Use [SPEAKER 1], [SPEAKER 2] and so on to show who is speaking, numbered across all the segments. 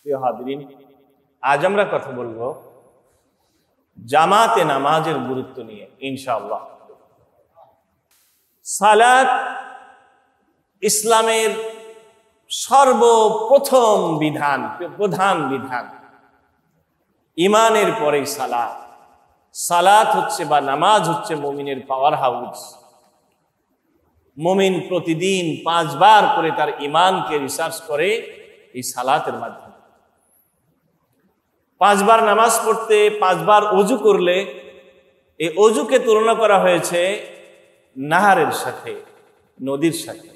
[SPEAKER 1] প্রিয় হাদিরিন, আজ আমরা কথা বলবো জামাতে নামাজের গুরুত্ব নিয়ে ইনশাআল্লাহ। সালাত ইসলামের সর্বপ্রথম বিধান, প্রধান বিধান। ইমানের পরেই সালাত। সালাত হচ্ছে বা নামাজ হচ্ছে মুমিনের পাওয়ার হাউস। মুমিন প্রতিদিন 5 বার করে তার ইমানকে রিসার্চ করে এই সালাতের মাধ্যমে। 5 বার নামাজ পড়তে 5 বার ওযু করলে এই ওযুকে তুলনা করা হয়েছে নাহারের সাথে, নদীর সাথে।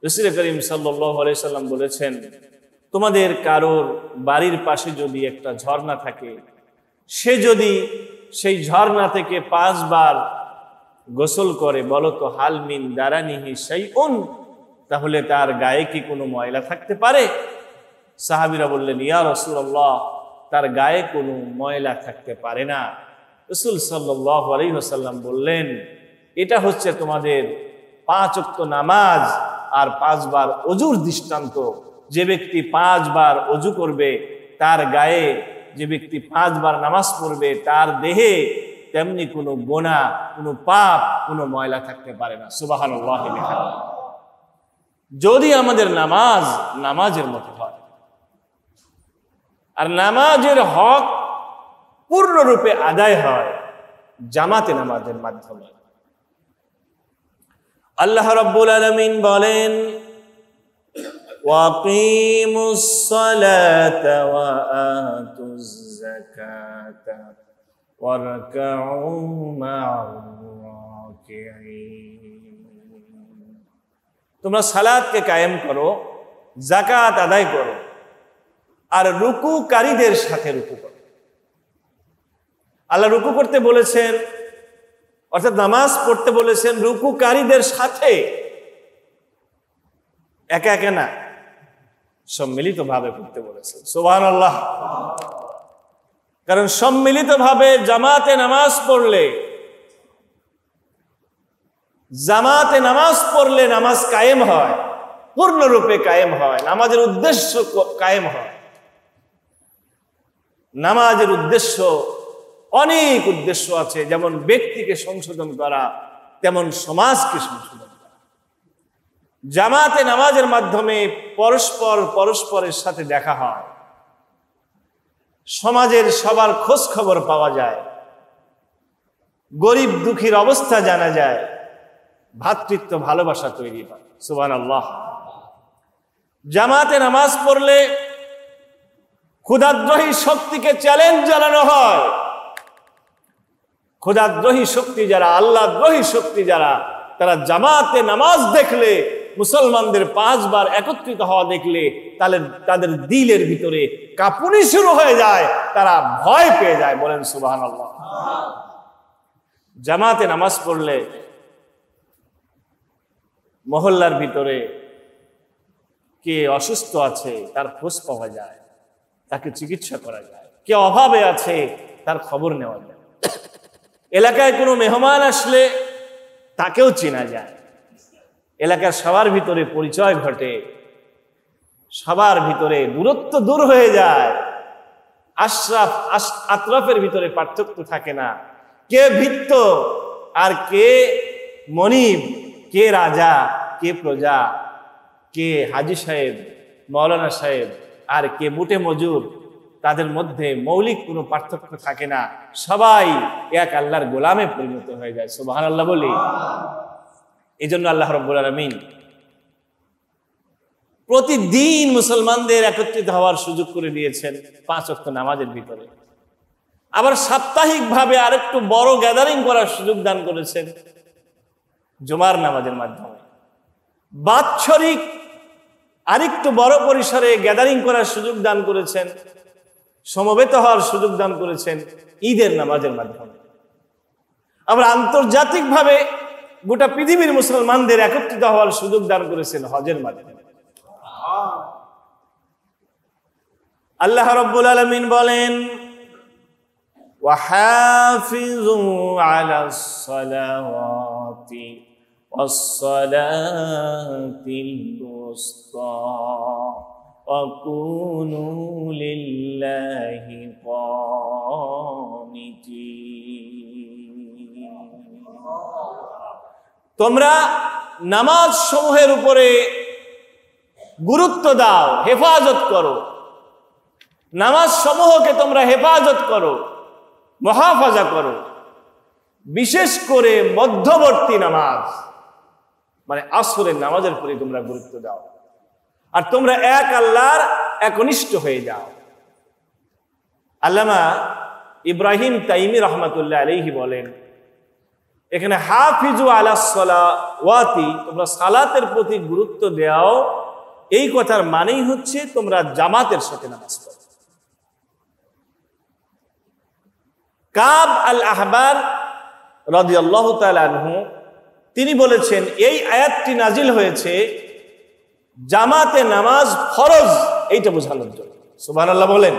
[SPEAKER 1] রাসূল করিম সাল্লাল্লাহু আলাইহি সাল্লাম বলেছেন, তোমাদের কারোর বাড়ির পাশে যদি একটা ঝর্ণা থাকে, সে যদি সেই ঝর্ণা থেকে 5 বার গোসল করে, বলো তো হাল মিন দারানিহি শাইউন, তাহলে তার গায়ে কি কোনো ময়লা থাকতে পারে? সাহাবীরা বললেন, ইয়া রাসূলুল্লাহ, তার গায়ে কোনো ময়লা থাকতে পারে না। রাসূল সাল্লাল্লাহু আলাইহি ওয়াসাল্লাম বললেন, এটা হচ্ছে তোমাদের 5 ওয়াক্ত নামাজ আর 5 বার ওযুর দৃষ্টান্ত। যে ব্যক্তি 5 বার ওযু করবে, তার গায়ে, যে ব্যক্তি 5 বার নামাজ পড়বে, তার দেহে তেমনি কোনো গুনাহ, কোনো পাপ, কোনো ময়লা থাকতে পারে না। সুবহানাল্লাহ। যদি আমাদের নামাজ নামাজের মতো হয় আর নামাজের হক পূর্ণরূপে আদায় হয় জামাতে নামাজের মাধ্যমে। আল্লাহ রাব্বুল আলামিন বলেন, ওয়াকিমুস সালাতা ওয়া আতুজ যাকাতা ওয়ারকাউ মা'আর রাকিঈন। তোমরা সালাতকে কায়েম করো, যাকাত আদায় করো, আর রুকুকারীদের সাথে রুকু করো। আল্লাহ রুকু করতে বলেছেন, অর্থাৎ নামাজ পড়তে বলেছেন রুকুকারীদের সাথে, একা একা না, সম্মিলিতভাবে পড়তে বলেছেন। সুবহানাল্লাহ। কারণ সম্মিলিতভাবে জামাতে নামাজ পড়লে, নামাজ কায়েম হয়, পূর্ণরূপে কায়েম হয়, নামাজের উদ্দেশ্য কায়েম হয়। নামাজের উদ্দেশ্য, অনেক উদ্দেশ্য আছে, যেমন ব্যক্তিকে সংশোধন করা, তেমন সমাজকে সংশোধন করা। জামাতে নামাজের মাধ্যমে পরস্পরের সাথে দেখা হয়, সমাজের সবার খোঁজ খবর পাওয়া যায়, গরিব দুঃখীর অবস্থা জানা যায়, ভ্রাতৃত্ব ভালোবাসা তৈরি হয়। সুবহানাল্লাহ। জামাতে নামাজ পড়লে ক্ষুধাদ্রোহী শক্তিকে চ্যালেঞ্জ জানানো হয়। ক্ষুধাদ্রোহী শক্তি যারা, আল্লাহদ্রোহী শক্তি যারা, তারা জামাতে নামাজ দেখলে, মুসলমানদের 5 বার একত্রিত হওয়া দেখলে তাদের দিলের ভিতরে কাঁপুনি শুরু হয়ে যায়, তারা ভয় পেয়ে যায়। বলেন সুবহানাল্লাহ। জামাতে নামাজ পড়লে মহল্লার ভিতরে কে অসুস্থ আছে তার খোঁজ পাওয়া যায়, তাকে চিকিৎসা করা যায়। কে অভাবে আছে তার খবর নেওয়া যায়। এলাকায় কোনো মেহমান আসলে তাকেও চেনা যায়। এলাকার সবার ভিতরে পরিচয় ঘটে, সবার ভিতরে দূরত্ব দূর হয়ে যায়। আতরাফের ভিতরে পার্থক্য থাকে না। কে ভিত্ত আর কে মনিব, কে রাজা, কে প্রজা, কে হাজী সাহেব, মাওলানা সাহেব, আর কে মুটে মজুর, তাদের মধ্যে মৌলিক কোনো পার্থক্য থাকে না। সবাই এক আল্লাহর গোলামে পরিণত হয়ে যায়। সুবহানাল্লাহ বলি। এই জন্য আল্লাহ রাব্বুল আলামিন প্রতিদিন মুসলমানদের একত্রিত হওয়ার সুযোগ করে দিয়েছেন 5 ওয়াক্ত নামাজের ভিতরে। আবার সাপ্তাহিকভাবে আরেকটু বড় গ্যাদারিং করার সুযোগ দান করেছেন জুমার নামাজের মাধ্যমে। বাৎসরিক আরেকটু বড় পরিসরে গ্যাদারিং করার সুযোগ দান করেছেন, সমবেত হওয়ার সুযোগ দান করেছেন ঈদের নামাজের মাধ্যমে। আবার আন্তর্জাতিকভাবে গোটা পৃথিবীর মুসলমানদের একত্রিত হওয়ার সুযোগ দান করেছেন হজের মাধ্যমে। আল্লাহ রাব্বুল আলামিন বলেন, ওয়াহাফিযু আলাস সালাওয়াতি ওয়াস সালাতিল উসতা ওয়া কুনু তোমরা নামাজ সমূহের উপরে গুরুত্ব দাও, হেফাজত করো, নামাজ সমূহকে তোমরা হেফাজত করো, মুহাফাজা করো, বিশেষ করে মধ্যবর্তী নামাজ মানে আসরের নামাজের প্রতি তোমরা গুরুত্ব দাও, আর তোমরা এক আল্লাহর একনিষ্ঠ হয়ে যাও। আল্লামা ইব্রাহিম তাইমি রহমাতুল্লাহ আলাইহি বলেন, এখানে হাফিজু আলাস সালাওয়াতি, তোমরা সালাতের প্রতি গুরুত্ব দাও, এই কথার মানেই হচ্ছে তোমরা জামাতের সাথে নামাজ পড়ো। কাব আল আহবার রাদিয়াল্লাহু তাআলা আনহু তিনি বলেছেন, এই আয়াতটি নাজিল হয়েছে জামাতে নামাজ ফরজ এইটা বোঝানোর জন্য। সুবহানাল্লাহ বলেন।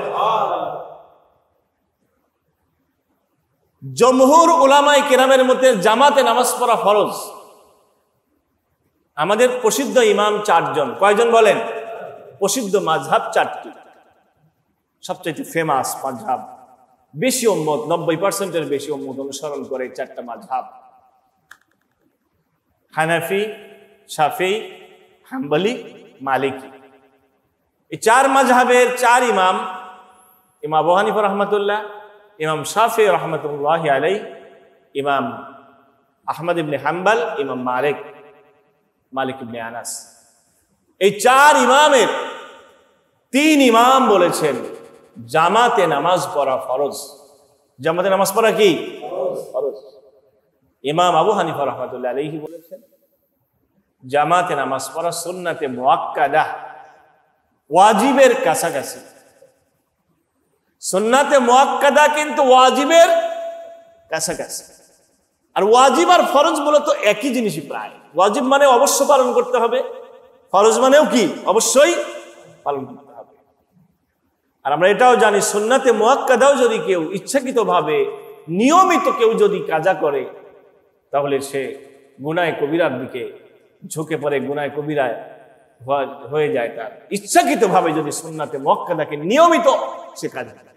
[SPEAKER 1] জমহুর উলামায়ে কেরামের মধ্যে জামাতে নামাজ পড়া ফরজ। আমাদের প্রসিদ্ধ ইমাম 4 জন। কয়জন বলেন? প্রসিদ্ধ মাযহাব 4টি, সবচেয়ে ফেমাস মাযহাব, বেশি উম্মত 90% বেশি উম্মত অনুসরণ করে 4টা মাযহাব, হানাফি, শাফিঈ, হাম্বলি, মালিকি। এই 4 মাযহাবের 4 ইমাম, ইমাম আবু হানিফা রাহমাতুল্লাহ, ইমাম শাফিঈ রাহমাতুল্লাহি আলাইহি, ইমাম আহমদ ইবনে হাম্বল, ইমাম মালিক ইবনে আনাস, এই 4 ইমামের 3 ইমাম বলেছেন জামাতে নামাজ পড়া ফরজ। জামাতে নামাজ পড়া কি ফরজ? ইমাম আবু হানিফা রাহমাতুল্লাহ আলাইহি বলেছেন জামাতে নামাজ পড়া সুন্নাতে মুআক্কাদা, ওয়াজিবের কাছাকাছি। সুন্নাতে মুআক্কাদা কিন্তু ওয়াজিবের কাছাকাছি। আর ওয়াজিব আর ফরজ মূলত একই জিনিসই প্রায়। ওয়াজিব মানে অবশ্য পালন করতে হবে, ফরজ মানেও কি অবশ্যই পালন করতে হবে। আর আমরা এটাও জানি সুন্নাতে মুআক্কাদাও যদি কেউ ইচ্ছাকৃতভাবে নিয়মিত কেউ যদি কাজা করে তাহলে সে গুনাহে কবিরার দিকে ঝুঁকে পড়ে, গুনাহে কবিরায় হয়ে যায় তার। ইচ্ছাকৃতভাবে যদি সুন্নাতে মুআক্কাদাকে নিয়মিত সে কাজ করে।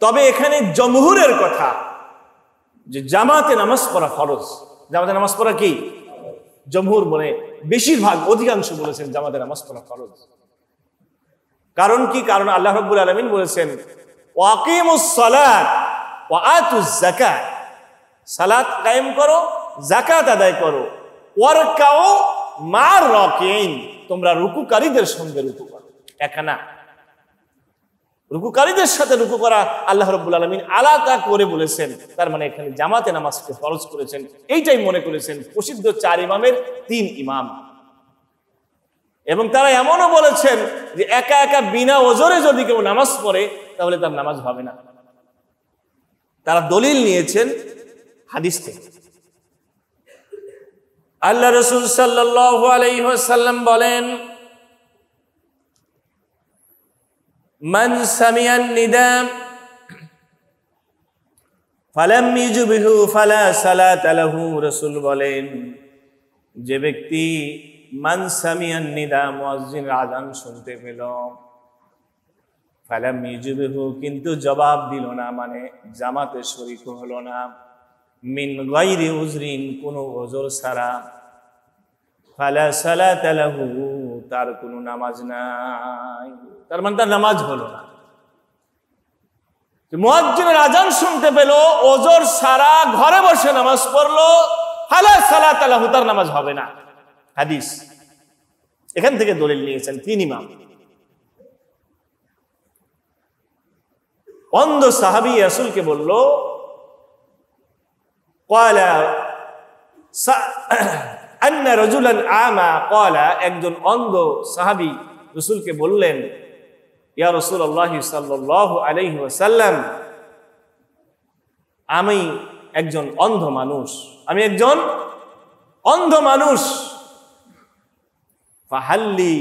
[SPEAKER 1] তবে এখানে জমহুরের কথা যে জামাতে নামাজ পড়া ফরজ। জামাতে নামাজ পড়া কি জমহুর বলে, বেশিরভাগ অধিকাংশ বলেছেন জামাতে নামাজ পড়া ফরজ। কারণ কি? কারণ আল্লাহ রাব্বুল আলামিন বলেছেন ওয়াকিমুস সালাত ওয়া আতুজ যাকাত, সালাত কায়েম করো, যাকাত আদায় করো, ওয়ারকাউ মা'র রাকিঈন, তোমরা রুকুকারীদের সঙ্গে রুকু করো। একানা রুকুকারীদের সাথে রুকু করা আল্লাহ রাব্বুল আলামিন আলাদা করে বলেছেন। তার মানে এখানে জামাতে নামাজকে ফরজ করেছেন, এইটাই মনে করেছেন প্রসিদ্ধ 4 ইমামের 3 ইমাম। এবং তারা এমনও বলেছেন যে একা একা বিনা ওজরে যদি কেউ নামাজ পড়ে তাহলে তার নামাজ হবে না। তারা দলিল নিয়েছেন হাদিস থেকে। আল্লাহ রাসূল সাল্লাল্লাহু আলাইহি ওয়াসাল্লাম বলেন, মান সামিআন নিদা ফালাম ইউজিবহু ফালা সালাতা লাহু। রাসূল বলেন, যে ব্যক্তি মান সামিআন নিদা, মুয়াজ্জিনের আযান শুনতে পেল, ফালাম ইউজিবহু, কিন্তু জবাব দিল না, মানে জামাতে শরীক হলো না, মিন গায়রি উজরিন, কোনো ওজর ছাড়া, ফালা সালাতা লাহু, তার কোনো নামাজ নাই। তার মানে তার নামাজ হলো না। মুয়াজ্জিনের আযান শুনতে পেল, ওজর ছাড়া ঘরে বসে নামাজ পড়লো, ফালা সালাতা লাহু, তার নামাজ হবে না। হাদিস এখান থেকে দলিল নিয়েছেন 3 ইমাম। অন্ধ সাহাবী রাসূলকে বলল, ক্বালা আন্না রাজুলান আমা, ক্বালা, একজন অন্ধ সাহাবী রাসূলকে বললেন, ইয়া রাসূলুল্লাহ সাল্লাল্লাহু আলাইহি ওয়াসাল্লাম, আমি একজন অন্ধ মানুষ, আমি একজন অন্ধ মানুষ, ফাহাল্লি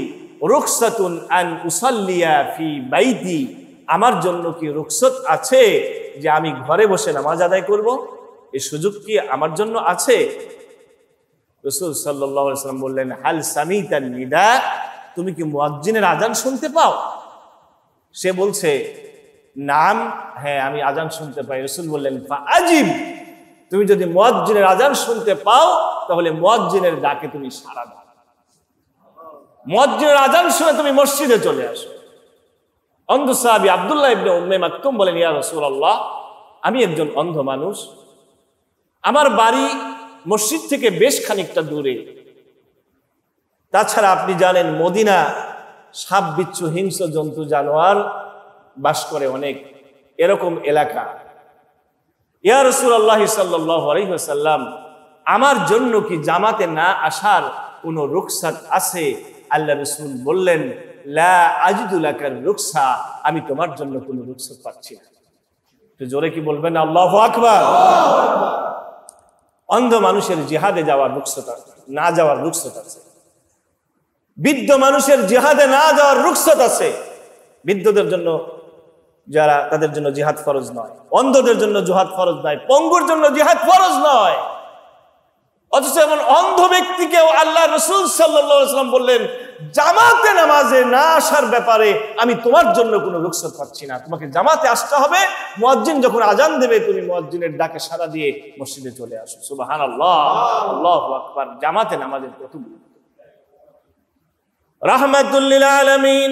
[SPEAKER 1] রুখসাতুন আন উসাল্লিয়া ফি বাইতি, আমার জন্য কি রুখসত আছে যে আমি ঘরে বসে নামাজ আদায় করব? এই সুযোগ কি আমার জন্য আছে? রাসূল সাল্লাল্লাহু আলাইহি ওয়াসাল্লাম বললেন, হাল সামিতান নিদা, তুমি কি মুয়াজ্জিনের আযান শুনতে পাও? সে বলছে, নাম, হ্যাঁ আমি আযান শুনতে পাই। রাসূল বললেন, ফাআজিব, তুমি যদি মুয়াজ্জিনের আযান শুনতে পাও তাহলে মুয়াজ্জিনের ডাকে তুমি সাড়া দাও, মুয়াজ্জিনের আযান শুনে তুমি মসজিদে চলে আসো। অন্ধ সাহাবী আব্দুল্লাহ ইবনে উম্মে মাকতুম বলেন, ইয়া রাসূলুল্লাহ, আমি একজন অন্ধ মানুষ, আমার বাড়ি মসজিদ থেকে বেশ খানিকটা দূরে। তাছাড়া আপনি জানেন মদিনা সাপ বিচ্ছু হিংস্র জন্তু জানোয়ার বাস করে অনেক, এরকম এলাকা। ইয়া রাসূলুল্লাহ সাল্লাল্লাহু আলাইহি ওয়াসাল্লাম, আমার জন্য কি জামাতে না আসার কোনো রুখসাত আছে? আল্লাহ রাসূল বললেন, লা আজিদু লাকার রুখসা, আমি তোমার জন্য কোনো রুখসাত পাচ্ছি না। তো জোরে কি বলবেন আল্লাহু আকবার? অন্ধ মানুষের জিহাদে যাওয়ার রুখসাত না যাওয়ার রুখসাত আছে, বৃদ্ধ মানুষের জিহাদে না যাওয়ার রুখসাত আছে। বৃদ্ধদের জন্য যারা, তাদের জন্য জিহাদ ফরজ নয়, অন্ধদের জন্য জিহাদ ফরজ নয়, পঙ্গুর জন্য জিহাদ ফরজ নয়। অথচ এমন অন্ধ ব্যক্তিকেও আল্লাহ রাসূল সাল্লাল্লাহু আলাইহি ওয়াসাল্লাম বললেন, জামাতে নামাজে না আসার ব্যাপারে আমি তোমার জন্য কোনো রুখসাত পাচ্ছি না, তোমাকে জামাতে আসতে হবে। মুয়াজ্জিন যখন আজান দেবে তুমি মুয়াজ্জিনের ডাকে সাড়া দিয়ে মসজিদে চলে আসো। সুবহানাল্লাহ, আল্লাহু আকবার। জামাতে নামাজের কত গুরুত্ব। রাহমাতুল লিল আলামিন,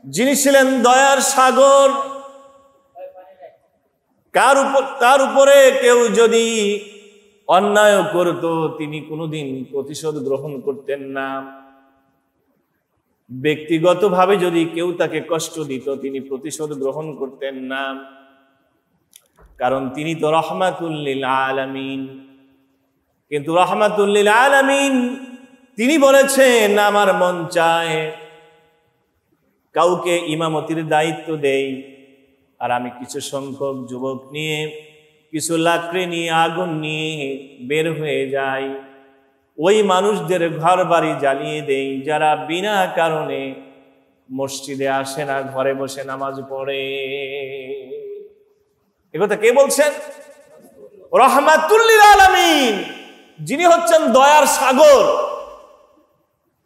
[SPEAKER 1] যিনি ছিলেন দয়ার সাগর, তার উপরে কেউ যদি অন্যায় করত তিনি কোনোদিন প্রতিশোধ গ্রহণ করতেন না। ব্যক্তিগতভাবে যদি কেউ তাকে কষ্ট দিত তিনি প্রতিশোধ গ্রহণ করতেন না, কারণ তিনি তো রাহমাতুল লিল আলামিন। কিন্তু রাহমাতুল লিল আলামিন তিনি বলেছেন, আমার মন চায় কাউকে ইমামতির দায়িত্ব দেই, আর আমি কিছু সংখ্যক যুবক নিয়ে, কিছু লাকড়ি নিয়ে, আগুন নিয়ে বের হয়ে যাই, ওই মানুষদের ঘর বাড়ি জ্বালিয়ে দেই যারা বিনা কারণে মসজিদে আসে না, ঘরে বসে নামাজ পড়ে। একথা কে বলছেন? রাহমাতুল লিল আলামিন, যিনি হচ্ছেন দয়ার সাগর।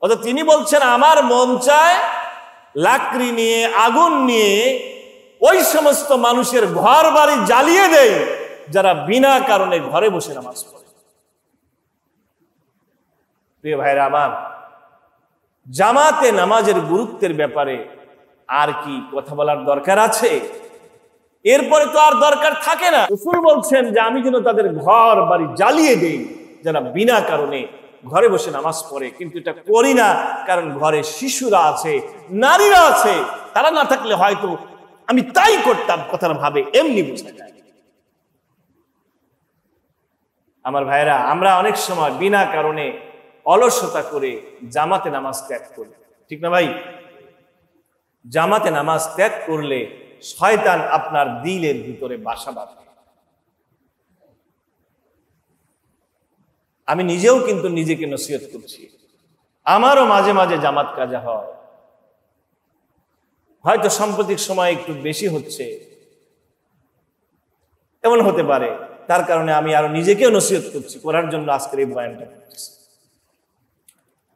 [SPEAKER 1] অর্থাৎ তিনি বলছেন, আমার মন চায় লাকড়ি নিয়ে, আগুন নিয়ে ওই সমস্ত মানুষের ঘর বাড়ি জ্বালিয়ে দেয় যারা বিনা কারণে ঘরে বসে নামাজ পড়ে। প্রিয় ভাইরা আমার, জামাতে নামাজের গুরুত্বের ব্যাপারে আর কি কথা বলার দরকার আছে? এরপরে তো আর দরকার থাকে না। রাসূল বলছেন যে আমি যেন তাদের ঘর বাড়ি জ্বালিয়ে দেই যারা বিনা কারণে ঘরে বসে নামাজ পড়ে। কিন্তু এটা করি না, কারণ ঘরে শিশুরা আছে, নারীরা আছে, তারা না থাকলে হয়তো আমি তাই করতাম, কথার ভাবে এমনি বোঝা যায়। আমার ভাইরা, আমরা অনেক সময় বিনা কারণে অলসতা করে জামাতে নামাজ ত্যাগ করি, ঠিক না ভাই? জামাতে নামাজ ত্যাগ করলে শয়তান আপনার দিলের ভিতরে বাসা বাঁধে। আমি নিজেও কিন্তু নিজেকে নসিহত করছি, আমারও মাঝে মাঝে জামাত কাজা হয়, হয়তো সাম্প্রতিক সময় একটু বেশি হচ্ছে, এমন হতে পারে। তার কারণে আমি আরো নিজেকেও নসিহত করছি, করার জন্য আজকের এই বয়ানটা করতেছি।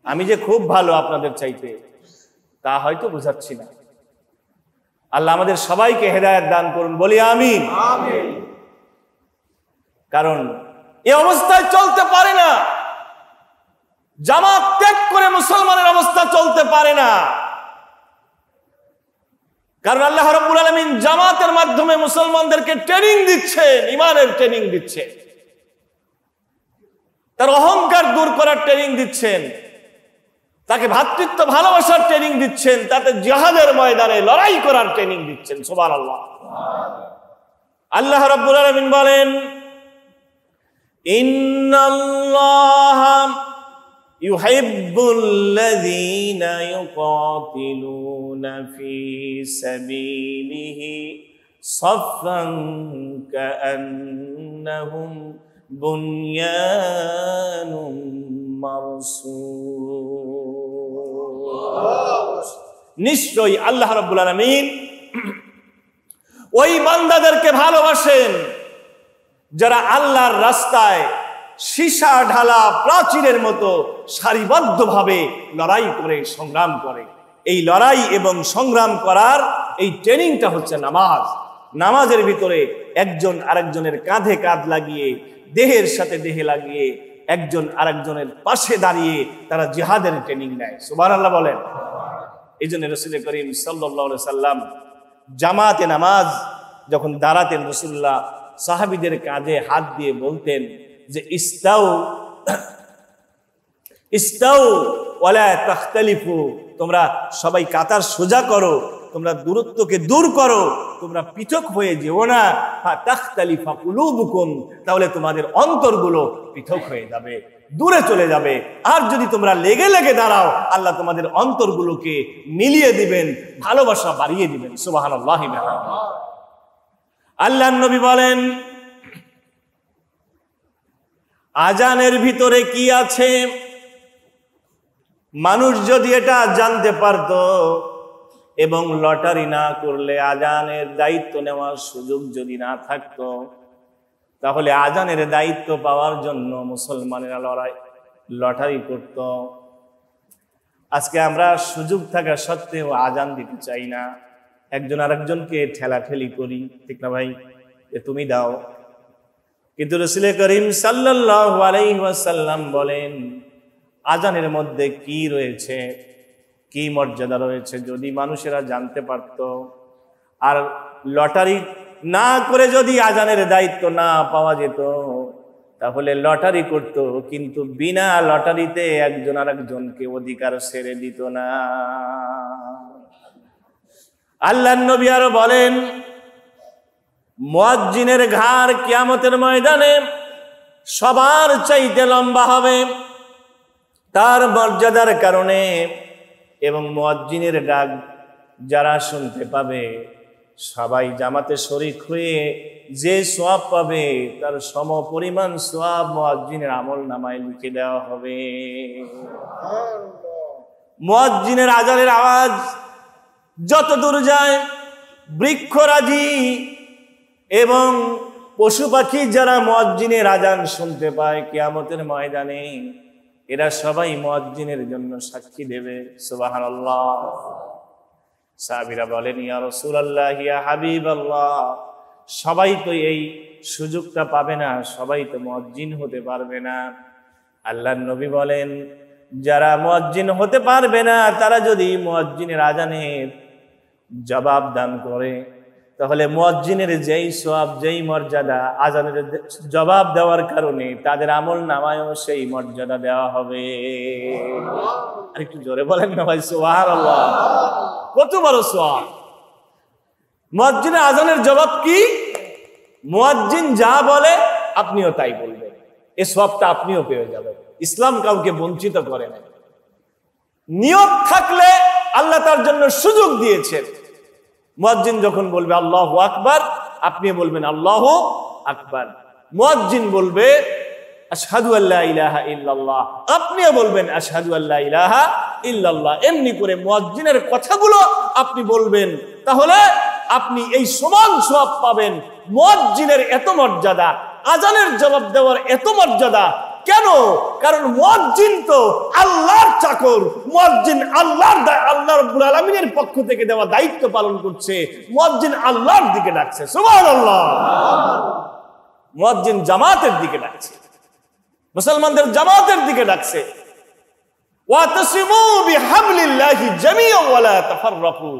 [SPEAKER 1] আমি যে খুব ভালো আপনাদের চাইতে তা হয়তো বোঝাচ্ছি না। আল্লাহ আমাদের সবাইকে হেদায়েত দান করুন, বলি আমিন। কারণ এই অবস্থায় চলতে পারে না, জামাত ত্যাগ করে মুসলমানের অবস্থা চলতে পারে না। কারণ আল্লাহ রাব্বুল আলামিন জামাতের মাধ্যমে মুসলমানদেরকে ট্রেনিং দিচ্ছেন, ইমানের ট্রেনিং দিচ্ছেন, তার অহংকার দূর করার ট্রেনিং দিচ্ছেন, তাকে ভ্রাতৃত্ব ভালোবাসার ট্রেনিং দিচ্ছেন, তাতে জিহাদের ময়দানে লড়াই করার ট্রেনিং দিচ্ছেন। সুবহানাল্লাহ। আল্লাহ রাব্বুল আলামিন বলেন, ইন্নাল্লাহা ইউহিব্বুল্লাযীনা ইউকাতিলুনা ফী সাবিলিহি সাফফান কাআন্নাহুম বুনয়ানুম মারসুস। নিশ্চয়ই আল্লাহ রাব্বুল আলামিন ওই বান্দাদেরকে ভালোবাসেন যারা আল্লাহর রাস্তায় সীসা ঢালা প্রাচীরের মতো সারিবদ্ধভাবে লড়াই করে, সংগ্রাম করে। এই লড়াই এবং সংগ্রাম করার এই ট্রেনিংটা হচ্ছে নামাজ। নামাজের ভিতরে একজন আরেকজনের কাঁধে কাঁধ লাগিয়ে, দেহের সাথে দেহে লাগিয়ে, একজন আরেকজনের পাশে দাঁড়িয়ে তারা জিহাদের ট্রেনিং নেয়। সুবহানাল্লাহ বলেন। এই জন্য রাসূল করিম সাল্লাল্লাহু আলাইহি সাল্লাম জামাতে নামাজ যখন দাঁড়াতেন, রাসূলুল্লাহ সাহাবীদের কাঁধে হাত দিয়ে বলতেন যে ইস্তাউ ইস্তাউ ওয়ালা তাখতালিফু, তোমরা সবাই কাতার সোজা করো, তোমরা দূরত্বকে দূর করো, তোমরা পৃথক হয়ে যেও না। তাখতালিফা কুলুবুকুম, তাহলে তোমাদের অন্তরগুলো পৃথক হয়ে যাবে, দূরে চলে যাবে। আর যদি তোমরা লেগে লেগে দাঁড়াও, আল্লাহ তোমাদের অন্তরগুলোকে মিলিয়ে দিবেন, ভালোবাসা বাড়িয়ে দিবেন। সুবহানাল্লাহি ওয়া বিহামদিহি। আল্লাহর নবী বলেন, আজানের ভিতরে কি আছে মানুষ যদি এটা জানতে পারত এবং লটারি না করলে আজানের দায়িত্ব নেওয়ার সুযোগ যদি না থাকতো, তাহলে আজানের দায়িত্ব পাওয়ার জন্য মুসলমানেরা লটারি করত। আজকে আমরা সুযোগ থাকা সত্ত্বেও আজান দিতে চাই না, একজন আরেকজনকে ঠেলাঠেলি করি, ঠিক না ভাই, যে তুমি দাও। কিন্তু রাসূল করিম সাল্লাল্লাহু আলাইহি ওয়াসাল্লাম বলেন, আজানের মধ্যে কি রয়েছে, কি মর্যাদা রয়েছে যদি মানুষেরা জানতে পারত। আর লটারি না করে যদি আজানের দায়িত্ব না পাওয়া যেত, তাহলে লটারি করত, কিন্তু বিনা লটারিতে একজন আরেকজনকে অধিকার ছেড়ে দিত না। আল্লাহর নবী আরো বলেন, মুয়াজ্জিনের ঘাড় কিয়ামতের ময়দানে সবার চাইতে লম্বা হবে তার মর্যাদার কারণে, এবং মুয়াজ্জিনের ডাক যারা শুনতে পাবে সবাই জামাতে শরীক হয়ে যে সওয়াব পাবে তার সম পরিমাণ সওয়াব মুয়াজ্জিনের আমল নামায় লিখে দেওয়া হবে। মুয়াজ্জিনের আজানের আওয়াজ যত দূর যায়, বৃক্ষরাজি এবং পশু পাখি যারা মুয়াজ্জিনের আজান শুনতে পায় কিয়ামতের ময়দানে, এরা সবাই মুয়াজ্জিনের জন্য সাক্ষী দেবে। সুবহানাল্লাহ। সাহাবীরা বলেন, ইয়া রাসূলুল্লাহ, ইয়া হাবিবাল্লাহ, সবাই তো এই সুযোগটা পাবে না, সবাই তো মুয়াজ্জিন হতে পারবে না। আল্লাহর নবী বলেন, যারা মুয়াজ্জিন হতে পারবে না তারা যদি মুয়াজ্জিনের আজানের জবাব দান করে, তাহলে মুয়াজ্জিনের যেই সওয়াব, যেই মর্যাদা আজানের জবাব দেওয়ার কারণে তাদের আমল নামায়ও সেই মর্যাদা দেওয়া হবে। আর একটু জোরে বলেন না ভাই, সুবহানাল্লাহ। কত বড় সওয়াব! মুয়াজ্জিনের আজানের জবাব কি? মুয়াজ্জিন যা বলে আপনিও তাই বলবেন, এই সওয়াবটা আপনিও পেয়ে যাবেন। ইসলাম কাউকে বঞ্চিত করে না। নিয়ত থাকলে আল্লাহ তার জন্য সুযোগ দিয়েছেন। মুয়াজ্জিন যখন বলবে আল্লাহু আকবার, আপনি বলবেন আল্লাহু আকবার। মুয়াজ্জিন বলবে আশহাদু আল্লা ইলাহা ইল্লাল্লাহ, আপনিও বলবেন আশহাদু আল্লা ইলাহা ইল্লাল্লাহ। এমনি করে মুয়াজ্জিনের কথাগুলো আপনি বলবেন, তাহলে আপনি এই সমান সওয়াব পাবেন। মুয়াজ্জিনের এত মর্যাদা, আজানের জবাব দেওয়ার এত মর্যাদা কেন? কারণ মুয়াজ্জিন তো আল্লাহর চাকর, মুয়াজ্জিন আল্লাহ রাব্বুল আলামিনের পক্ষ থেকে দেওয়া দায়িত্ব পালন করছে, মুয়াজ্জিন আল্লাহর দিকে ডাকছে। সুবহানাল্লাহ। মুয়াজ্জিন জামাতের দিকে ডাকছে, মুসলমানদের জামাতের দিকে ডাকছে। ওয়াতাসিমু বিহাবলিল্লাহি জামিআন ওয়া লা তাফাররাকু।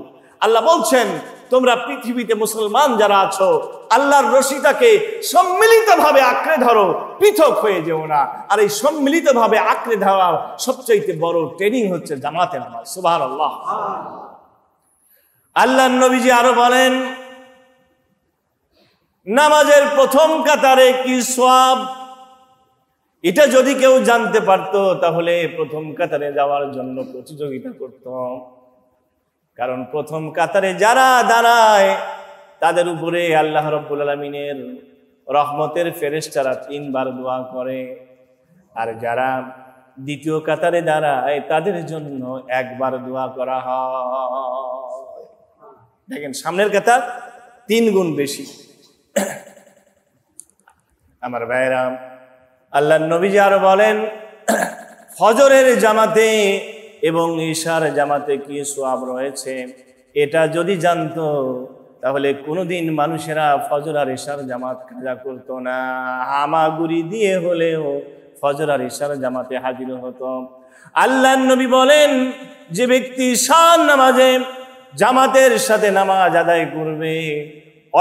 [SPEAKER 1] আল্লাহ বলছেন, তোমরা পৃথিবীতে মুসলমান যারা আছো, আল্লাহর রশিটাকে সম্মিলিতভাবে আঁকড়ে ধরো, পৃথক হয়ে যেও না। আর এই সম্মিলিতভাবে আঁকড়ে ধরার সবচেয়ে বড় ট্রেনিং হচ্ছে জামাতে নামাজ। সুবহানাল্লাহ। আল্লাহর নবীজি আরো বলেন, নামাজের প্রথম কাতারে কি সওয়াব, এটা যদি কেউ জানতে পারতো তাহলে প্রথম কাতারে যাওয়ার জন্য প্রতিযোগিতা করত। কারণ প্রথম কাতারে যারা দাঁড়ায় তাদের উপরে আল্লাহ রাব্বুল আলামিনের রহমতের ফেরেশতারা 3 বার দোয়া করে, আর যারা দ্বিতীয় কাতারে দাঁড়ায় তাদের জন্য 1 বার দোয়া করা হয়। দেখেন, সামনের কাতার 3 গুণ বেশি। আমার ভাইরা, আল্লাহর নবী আরো বলেন, ফজরের জামাতে এবং ইশার জামাতে কি সওয়াব রয়েছে, এটা যদি জানতো তাহলে কোনোদিন মানুষেরা ফজর আর ইশার জামাত কাজা করতো না, হামাগুড়ি দিয়ে হলেও ফজর আর ইশার জামাতে হাজির হতো। আল্লাহর নবী বলেন, যে ব্যক্তি শান নামাজে জামাতের সাথে নামাজ আদায় করবে,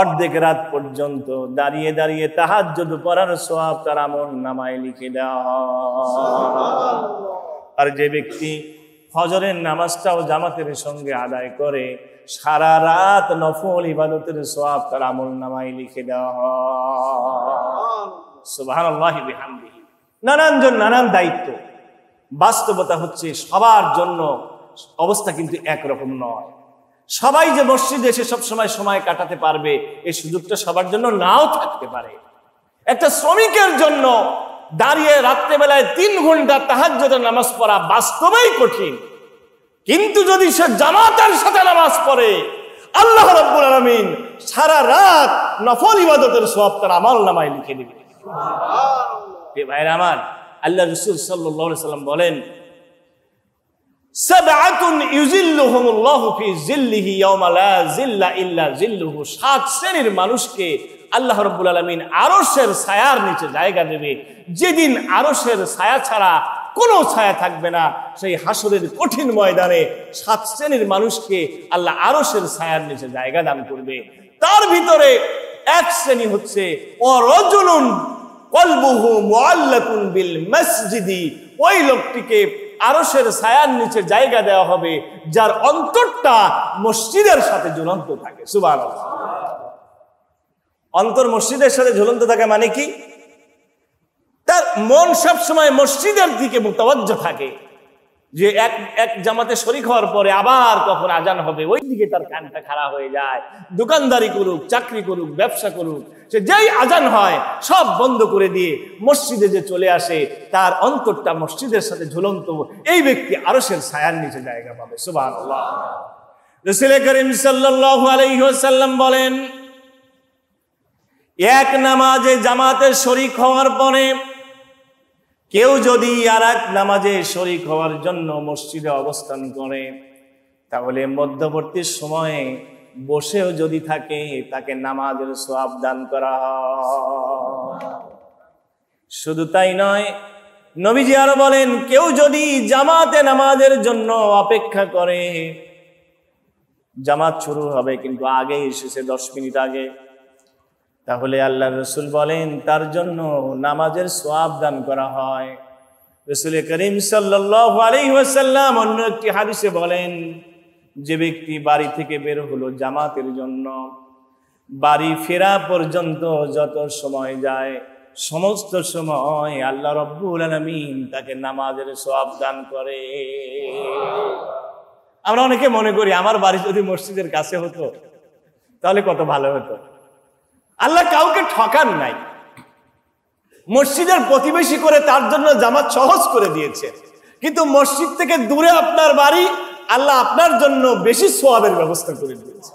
[SPEAKER 1] অর্ধেক রাত পর্যন্ত দাঁড়িয়ে দাঁড়িয়ে তাহাজ্জুদ পড়ার সওয়াব তার আমলনামায় লিখে দেওয়া হয়। আর যে ব্যক্তি ফজরের নামাজটাও জামাতের সঙ্গে আদায় করে, সারা রাত নফল ইবাদতের সওয়াব তার আমলনামায় লিখে দেওয়া হয়। সুবহানাল্লাহি বিহামদিহি। নানানজন নানান দায়িত্ব। বাস্তবতা হচ্ছে সবার জন্য অবস্থা কিন্তু একরকম নয়। সবাই যে মসজিদে এসে সবসময় সময় কাটাতে পারবে এই সুযোগটা সবার জন্য নাও থাকতে পারে। একটা শ্রমিকের জন্য দাঁড়িয়ে রাত্রেবেলায় 3 ঘন্টা তাহাজ্জুদের নামাজ পড়া বাস্তবেই কঠিন, কিন্তু যদি সে জামাতের সাথে নামাজ পড়ে, আল্লাহ রাব্বুল আলামিন সারা রাত নফল ইবাদতের সওয়াব তার আমলনামায় লিখে দিবে। সুবহানাল্লাহ। ভাইরা আমার, আল্লাহ রাসূল সাল্লাল্লাহু আলাইহি সাল্লাম বলেন, সাবআতুন ইউজিল্লুহুমুল্লাহু ফি জিল্লিহি ইয়াওমা লা জিল্লা ইল্লা জিল্লুহু। 7 শ্রেণীর মানুষকে আল্লাহ রাব্বুল আলামিন আরশের ছায়ার নিচে জায়গা দেবে, যেদিন আরশের ছায়া ছাড়া কোনো ছায়া থাকবে না। সেই হাসরের কঠিন ময়দানে 7 শ্রেণীর মানুষকে আল্লাহ আরশের ছায়ার নিচে জায়গা দান করবে। তার ভিতরে এক শ্রেণী হচ্ছে ওয়ারাজুলুন কলবুহু মুআল্লাকুন বিল মসজিদি। ওই লোকটিকে আরশের ছায়ার নিচে জায়গা দেওয়া হবে যার অন্তরটা মসজিদের সাথে ঝুলন্ত থাকে। সুবহানাল্লাহ। অন্তর মসজিদের সাথে ঝুলন্ত থাকে মানে কি? তার মন সবসময় মসজিদের দিকে মুতাওয়াজ্জহ থাকে, যে এক জামাতে শরীক হওয়ার পরে আবার কখন আজান হবে ওই দিকে তার কানটা খাড়া হয়ে যায়। দোকানদারি করুক, চাকরি করুক, ব্যবসা করুক, সে যেই আজান হয় সব বন্ধ করে দিয়ে মসজিদে যে চলে আসে, তার অন্তরটা মসজিদের সাথে ঝুলন্ত। এই ব্যক্তি আরশের ছায়ার নিচে জায়গা পাবে। সুবহানাল্লাহ। রাসূল করিম সাল্লাল্লাহু আলাইহি ওয়াসাল্লাম বলেন, এক নামাজে জামাতে শরীক হওয়ার পরে কেউ যদি আর এক নামাজে শরীক হওয়ার জন্য মসজিদে অবস্থান করে, তাহলে মধ্যবর্তী সময়ে বসেও যদি থাকে তাকে নামাজের সওয়াব দান করা হয়। শুধু তাই নয়, নবীজি আরো বলেন, কেউ যদি জামাতে নামাজের জন্য অপেক্ষা করে, জামাত শুরু হবে কিন্তু আগে এসেছে 10 মিনিট আগে, তাহলে আল্লাহ রাসূল বলেন তার জন্য নামাজের সওয়াব দান করা হয়। রাসূল করিম সাল্লাল্লাহু আলাইহি ওয়াসাল্লাম অন্য একটি হাদিসে বলেন, যে ব্যক্তি বাড়ি থেকে বের হলো জামাতের জন্য, বাড়ি ফেরা পর্যন্ত যত সময় যায় সমস্ত সময় আল্লাহ রাব্বুল আলামিন তাকে নামাজের সওয়াব দান করে। আমরা অনেকে মনে করি আমার বাড়ি যদি মসজিদের কাছে হতো তাহলে কত ভালো হতো। আল্লাহ কাউকে ঠকান নাই, মসজিদের প্রতিবেশী করে তার জন্য জামাত সহজ করে দিয়েছে, কিন্তু মসজিদ থেকে দূরে আপনার বাড়ি, আল্লাহ আপনার জন্য বেশি সওয়াবের ব্যবস্থা করে দিয়েছে।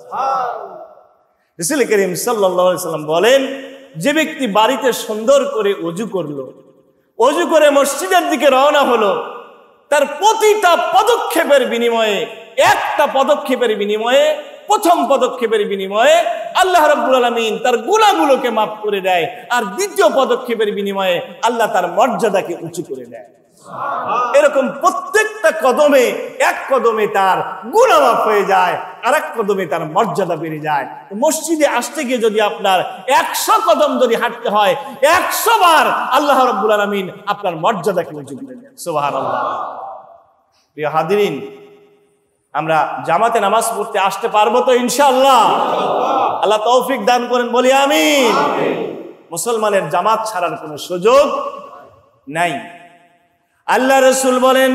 [SPEAKER 1] রাসূল করিম সাল্লাল্লাহু আলাইহি ওয়াসাল্লাম বলেন, যে ব্যক্তি বাড়িতে সুন্দর করে ওযু করলো, ওযু করে মসজিদের দিকে রওনা হলো, তার প্রতিটা পদক্ষেপের বিনিময়ে, একটা পদক্ষেপের বিনিময়ে, প্রথম পদক্ষেপের বিনিময়ে আল্লাহ রাব্বুল আলামিন তার গুনাহগুলোকে মাফ করে দেয়, আর দ্বিতীয় পদক্ষেপের বিনিময়ে আল্লাহ তার মর্যাদাকে উঁচু করে দেয়। এরকম প্রত্যেকটা কদমে, এক কদমে তার গুনাহ মাফ হয়ে যায়, আর এক কদমে তার মর্যাদা বেড়ে যায়। মসজিদে আসতে গিয়ে যদি আপনার 100 কদম যদি হাঁটতে হয়, 100 বার আল্লাহ রাব্বুল আলামিন আপনার মর্যাদাকে উঁচু করে দেন। সুবহানাল্লাহ। প্রিয় হাজিরিন, আমরা জামাতে নামাজ পড়তে আসতে পারবো তো ইনশাআল্লাহ? আল্লাহ তৌফিক দান করেন, বলি আমিন। মুসলমানের জামাত ছাড়ার কোনো সুযোগ নাই। আল্লাহ রাসূল বলেন,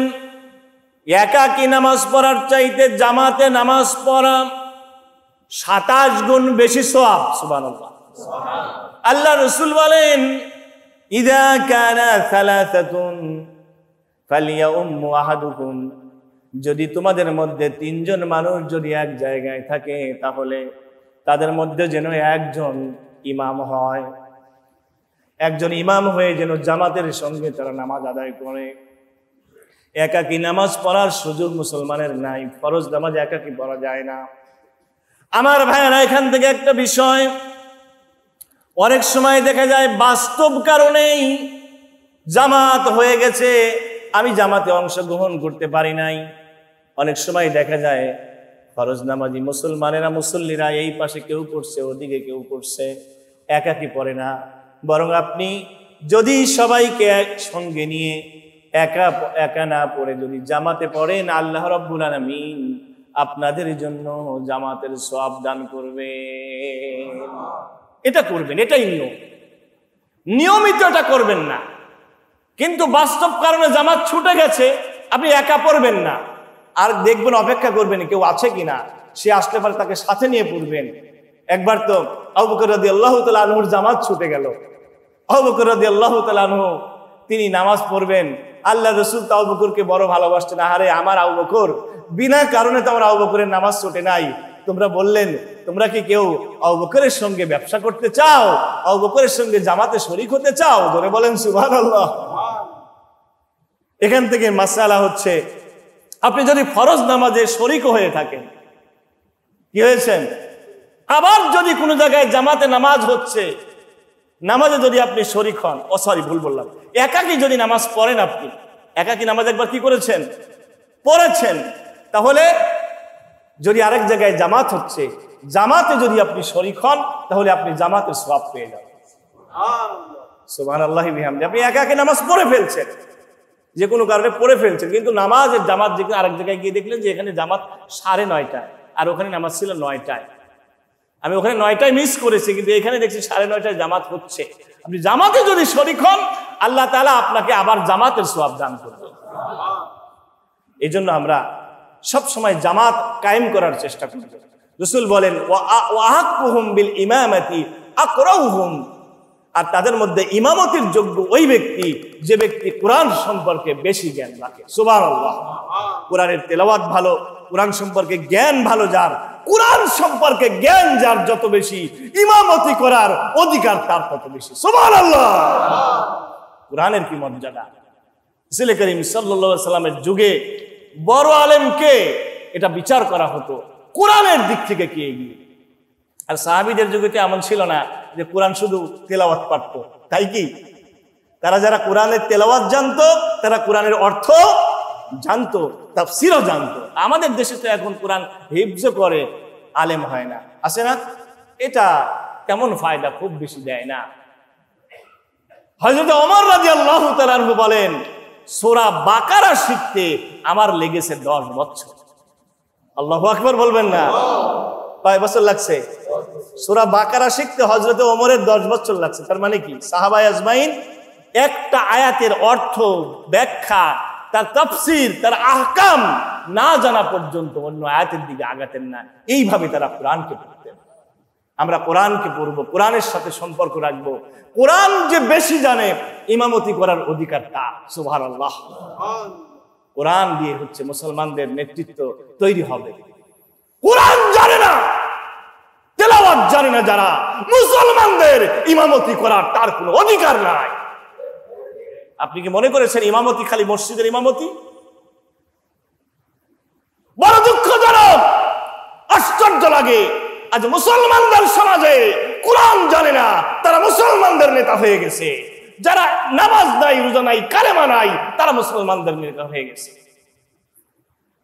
[SPEAKER 1] একাকী নামাজ পড়ার চাইতে জামাতে নামাজ পড়া 27 গুণ বেশি সওয়াব। সুবহানাল্লাহ। আল্লাহ রাসূল বলেন, ইযা কানা সালাসাতুন ফালিয়াউম্মু আহাদুকুম, যদি তোমাদের মধ্যে 3 জন মানুষ যদি এক জায়গায় থাকে, তাহলে তাদের মধ্যে যেন একজন ইমাম হয়, একজন ইমাম হয়ে যেন জামাতের সঙ্গে তারা নামাজ আদায় করে। একাকী নামাজ পড়ার সুযোগ মুসলমানের নাই, ফরজ নামাজ একাকী পড়া যায় না। আমার ভাইয়েরা, এখান থেকে একটা বিষয়, অনেক সময় দেখা যায় বাস্তব কারণেই জামাত হয়ে গেছে, আমি জামাতে অংশগ্রহণ করতে পারি নাই। অনেক সময় দেখা যায় ফরজ নামাজি মুসলমানেরা, মুসল্লিরা এই পাশে কেউ পড়ছে, ওদিকে কেউ পড়ছে, একাকি পড়ে না। বরং আপনি যদি সবাইকে সঙ্গে নিয়ে একা একা না পড়ে যদি জামাতে পড়েন, আল্লাহ রাব্বুল আলামিন আপনাদের জন্য জামাতের সওয়াব দান করবে। এটা করবেন, এটাই নিয়ম। নিয়মিত এটা করবেন না, কিন্তু বাস্তব কারণে জামাত ছুটে গেছে, আপনি একা পড়বেন না, আর দেখবেন অপেক্ষা করবেন কেউ আছে কিনা, সে আসলে পরে তাকে সাথে নিয়ে পড়বেন। একবার তো আবু বকর রাদিয়াল্লাহু তাআলা আনহুর জামাত ছুটে গেল। আবু বকর রাদিয়াল্লাহু তাআলা আনহু তিনি নামাজ পড়বেন, আল্লাহ রাসূল তো আবু বকরকে বড় ভালোবাসতেন। আরে আমার আবু বকর, বিনা কারণে তো আমার আবু বকরের নামাজ ছুটে নাই। তোমরা বললেন, তোমরা কি কেউ আবু বকরের সঙ্গে ব্যবসা করতে চাও, আবু বকরের সঙ্গে জামাতে শরীক হতে চাও? ধরে বলেন সুবহানাল্লাহ। এখান থেকে মাসআলা হচ্ছে, আপনি যদি ফরজ নামাজে শরীক হয়ে থাকেন, কি হয়েছেন, আবার যদি কোনো জায়গায় জামাতে নামাজ হচ্ছে, নামাজে যদি আপনি শরীক হন, ভুল বললাম, একাকি যদি নামাজ পড়েন, আপনি একাকি নামাজ একবার কি করেছেন, পড়েছেন, তাহলে যদি আরেক জায়গায় জামাত হচ্ছে, জামাতে যদি আপনি শরীক হন, তাহলে আপনি জামাতের সওয়াব পেয়ে যাবেন। সুবহানাল্লাহি বিহামদি। আপনি একাকি নামাজ পড়ে ফেলছেন, যে কোনো কারণে পড়ে ফেলছেন, কিন্তু নামাজের জামাত যেখানে আরেক জায়গায় গিয়ে দেখলেন যে এখানে জামাত 9:30, আর ওখানে নামাজ ছিল 9টায়, আমি ওখানে 9টায় মিস করেছি, কিন্তু এখানে দেখছি 9:30টায় জামাত হচ্ছে। আপনি জামাতে যদি শরীক হন, আল্লাহ তাআলা আপনাকে আবার জামাতের সওয়াব দান করবেন। এই জন্য আমরা সব সময় জামাত কায়েম করার চেষ্টা করব। রাসূল বলেন, ওয়া আহাক্কুহুম বিল ইমামাতি আকরাহুম, আর তাদের মধ্যে ইমামতির যোগ্য ওই ব্যক্তি যে ব্যক্তি কোরআন সম্পর্কে বেশি জ্ঞান রাখে। সুবহানাল্লাহ। কোরআনের তেলাওয়াত ভালো, কোরআন সম্পর্কে জ্ঞান ভালো যার, কোরআন সম্পর্কে জ্ঞান যার যত বেশি, ইমামতি করার অধিকার তার তত বেশি। সুবহানাল্লাহ। কোরআনের কি মর্যাদা! রাসূল করিম সাল্লাল্লাহু আলাইহি ওয়াসাল্লামের যুগে বড় আলেমকে এটা বিচার করা হতো কোরআনের দিক থেকে কি এগিয়ে। আর সাহাবীদের যুগে তো এমন ছিল না যে কোরআন শুধু তেলাওয়াত পারত, তাই কি? তারা যারা কোরআনের তেলাওয়াত জানতো, তারা কোরআনের অর্থ জানতো, তাফসীরও জানতো। আমাদের দেশে তো এখন কোরআন হিফজ করে আলেম হয় না, আছে না? এটা তেমন ফায়দা খুব বেশি দেয় না। হযরত ওমর রাদিয়াল্লাহু তাআলা আনহু বলেন, সূরা বাকারা শিখতে আমার লেগেছে 10 বছর। আল্লাহু আকবার বলবেন না? কয় বছর লাগছে? সূরা বাকারা শিখতে হযরত ওমরের 10 বছর লাগছে। তার মানে কি, সাহাবায়ে আজমাইন একটা আয়াতের অর্থ, ব্যাখ্যা, তার তাফসীর, তার আহকাম না জানা পর্যন্ত অন্য আয়াতের দিকে আগাতেন না। এইভাবে তারা কোরআনকে পড়তেন। আমরা কোরআনকে পড়বো, কোরআনের সাথে সম্পর্ক রাখবো। কোরআন যে বেশি জানে, ইমামতি করার অধিকার তার। সুবহানাল্লাহ। কোরআন দিয়ে হচ্ছে মুসলমানদের নেতৃত্ব তৈরি হবে। কোরআন জানে না, তেলাওয়াত জানে না যারা, মুসলমানদের ইমামতি করার তার কোনো অধিকার নাই। আপনি কি মনে করেছেন ইমামতি খালি মসজিদের ইমামতি? বড় দুঃখজনক, আশ্চর্য লাগে, আজ মুসলমানদের সমাজে কোরআন জানে না, তারা মুসলমানদের নেতা হয়ে গেছে। যারা নামাজ নাই, রোজা নাই, কালেমা নাই, তারা মুসলমানদের নেতা হয়ে গেছে।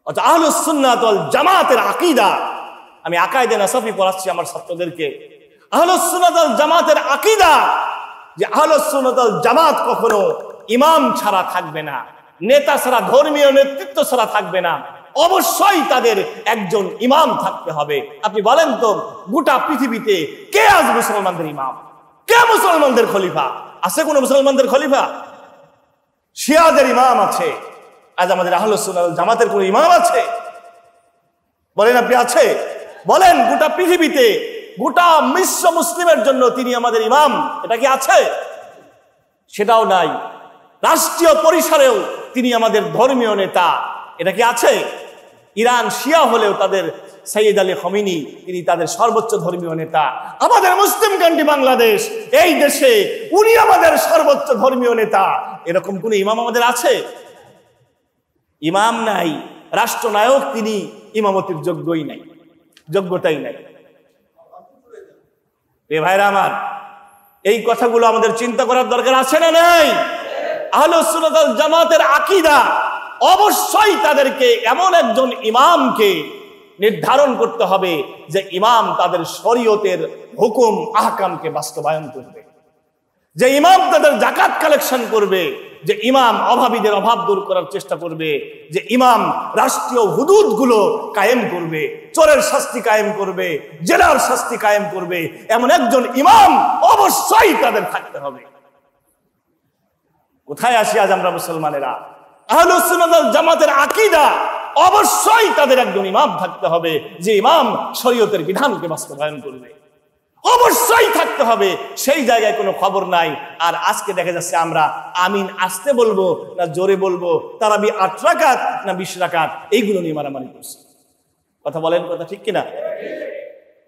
[SPEAKER 1] অর্থাৎ আহলুস সুন্নাত ওয়াল জামাতের আকীদা, আমি আকায়েদে নাসাফি পড়াচ্ছি আমার ছাত্রদেরকে। আহলুস সুন্নাত ওয়াল জামাতের আকীদা যে আহলুস সুন্নাত ওয়াল জামাত কখনো ইমাম ছাড়া থাকবে না, নেতা ছাড়া, ধর্মীয় নেতৃত্ব ছাড়া থাকবে না। অবশ্যই তাদের একজন ইমাম থাকতে হবে। আপনি বলেন তো, গোটা পৃথিবীতে কে আজ মুসলমানদের ইমাম? কে মুসলমানদের খলিফা? আছে কোন মুসলমানদের খলিফা? শিয়াদের ইমাম আছে। আজ আমাদের আহলুস সুন্নাত ওয়াল জামাতের কোন ইমাম আছে? বলেন আপনি, আছে? বলেন গোটা পৃথিবীতে, গোটা বিশ্ব মুসলিমের জন্য তিনি আমাদের ইমাম, এটা কি আছে? সেটাও নাই। রাষ্ট্রীয় পরিসরেও তিনি আমাদের ধর্মীয় নেতা, এটা কি আছে? ইরান শিয়া হলেও তাদের সৈয়দ আলী খমিনি, তিনি তাদের সর্বোচ্চ ধর্মীয় নেতা। আমাদের মুসলিম কান্ট্রি বাংলাদেশ, এই দেশে উনি আমাদের সর্বোচ্চ ধর্মীয় নেতা। এরকম কোন ইমাম আমাদের আছে? ইমাম নাই। রাষ্ট্রনায়ক তিনি ইমামতির যোগ্যই নাই, যোগ্যতাই নাই। এ ভাইরা আমার, এই কথাগুলো আমাদের চিন্তা করার দরকার আছে না নাই? আহলুস সুন্নাত ওয়াল জামাতের আকীদা অবশ্যই তাদেরকে এমন একজন ইমামকে নির্ধারণ করতে হবে যে ইমাম তাদের শরীয়তের হুকুম আহকামকে বাস্তবায়ন করবে, যে ইমাম তাদের যাকাত কালেকশন করবে, যে ইমাম অভাবীদের অভাব দূর করার চেষ্টা করবে, যে ইমাম রাষ্ট্রীয় হুদুদগুলো কায়েম করবে, চোরের শাস্তি কায়েম করবে, জেলার শাস্তি কায়েম করবে, এমন একজন ইমাম অবশ্যই তাদের থাকতে হবে। কোথায় আসি আজ আমরা মুসলমানেরা? আহলুস সুন্নাত ওয়াল জামাতের আকীদা অবশ্যই তাদের একজন ইমাম থাকতে হবে, যে ইমাম শরীয়তের বিধানকে বাস্তবায়ন করবে, অবশ্যই থাকতে হবে। সেই জায়গায় কোনো খবর নাই। আর আজকে দেখা যাচ্ছে আমরা আমিন আসতে বলবো না জোরে বলবো, তারাবি 8 রাকাত না 20 রাকাত, এইগুলো নিয়ে মারামারি করছে। কথা বলেন, কথা ঠিক কিনা?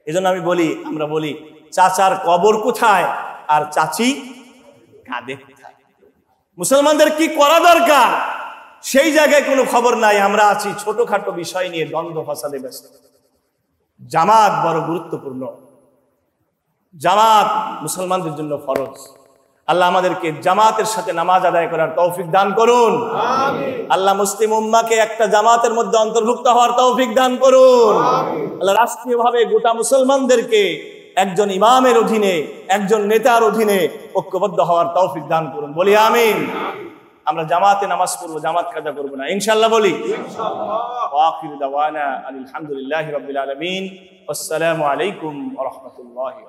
[SPEAKER 1] এজন্য আমি বলি, আমরা বলি চাচার কবর কোথায় আর চাচি কাঁদে কোথায়? মুসলমানদের কি করা দরকার সেই জায়গায় কোনো খবর নাই। আমরা আছি ছোটখাটো বিষয় নিয়ে দ্বন্দ্ব ফাসাদে ব্যস্ত। জামাত বড় গুরুত্বপূর্ণ, জামাত মুসলমানদের জন্য ফরজ। আল্লাহ আমাদেরকে জামাতের সাথে নামাজ আদায় করার তৌফিক দান করুন। আল্লাহ মুসলিম উম্মাহকে একটা জামাতের মধ্যে অন্তর্ভুক্ত হওয়ার তৌফিক দান করুন। আল্লাহ রাষ্ট্রীয়ভাবে গোটা মুসলমানদেরকে একজন ইমামের অধীনে, একজন নেতার অধীনে ঐক্যবদ্ধ হওয়ার তৌফিক দান করুন। বলি আমিন। আমরা জামাতে নামাজ পড়বো, জামাত কাজা করবো না, ইনশাআল্লাহ বলি। ওয়া আখিরু দাওয়ানা আলহামদুলিল্লাহি রাব্বিল আলামিন। আসসালামু আলাইকুম ওয়া রাহমাতুল্লাহি।